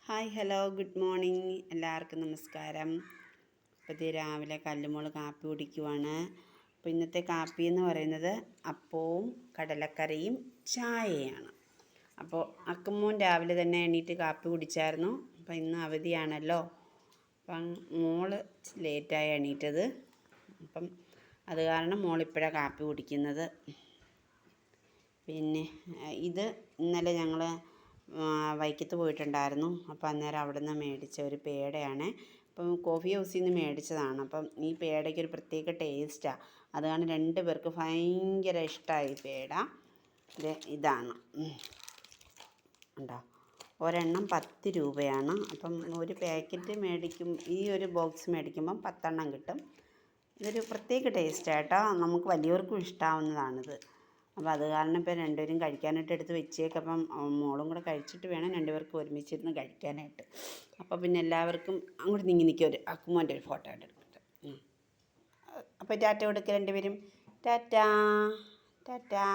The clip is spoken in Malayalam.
ഹായ് ഹലോ ഗുഡ് മോർണിംഗ് എല്ലാവർക്കും നമസ്കാരം. അപ്പോൾ ഇത് രാവിലെ കല്ലുമോള് കാപ്പി കുടിക്കുവാണ്. അപ്പോൾ ഇന്നത്തെ കാപ്പി എന്ന് പറയുന്നത് അപ്പവും കടലക്കറിയും ചായയാണ്. അപ്പോൾ അക്കുമോൻ രാവിലെ തന്നെ എണീറ്റ് കാപ്പി കുടിച്ചായിരുന്നു. അപ്പോൾ ഇന്ന് അവധിയാണല്ലോ, അപ്പം മോള് ലേറ്റായി എണീറ്റത്. അപ്പം അത് കാരണം മോളിപ്പോഴാണ് കാപ്പി കുടിക്കുന്നത്. പിന്നെ ഇത് ഇന്നലെ ഞങ്ങൾ വൈക്കത്ത് പോയിട്ടുണ്ടായിരുന്നു. അപ്പോൾ അന്നേരം അവിടെ നിന്ന് മേടിച്ച ഒരു പേടയാണ്. അപ്പം കോഫി ഹൗസിൽ നിന്ന് മേടിച്ചതാണ്. അപ്പം ഈ പേടയ്ക്ക് ഒരു പ്രത്യേക ടേസ്റ്റാണ്. അത് കാരണം 2 പേർക്ക് ഭയങ്കര ഇഷ്ടമായി പേട. ഇതാണ് ഉണ്ടോ, ഒരെണ്ണം 10 രൂപയാണ്. അപ്പം ഒരു പാക്കറ്റ് മേടിക്കും, ഈ ഒരു ബോക്സ് മേടിക്കുമ്പം 10 എണ്ണം കിട്ടും. ഇതൊരു പ്രത്യേക ടേസ്റ്റാട്ടോ, നമുക്ക് വലിയവർക്കും ഇഷ്ടാവുന്നതാണിത്. അപ്പോൾ അത് കാരണം ഇപ്പോൾ 2 പേരും കഴിക്കാനായിട്ട് എടുത്ത് വെച്ചേക്കപ്പം മോളും കൂടെ കഴിച്ചിട്ട് വേണം 2 പേർക്കും ഒരുമിച്ചിരുന്ന് കഴിക്കാനായിട്ട്. അപ്പോൾ പിന്നെ എല്ലാവർക്കും അങ്ങോട്ട് നീങ്ങി നിൽക്കുക, ഒരു അക്കുമോൻ്റെ ഒരു ഫോട്ടോ എടുക്കട്ടെ. അപ്പോൾ ടാറ്റ കൊടുക്കുക 2 പേരും. ടാറ്റാ ടാറ്റാ.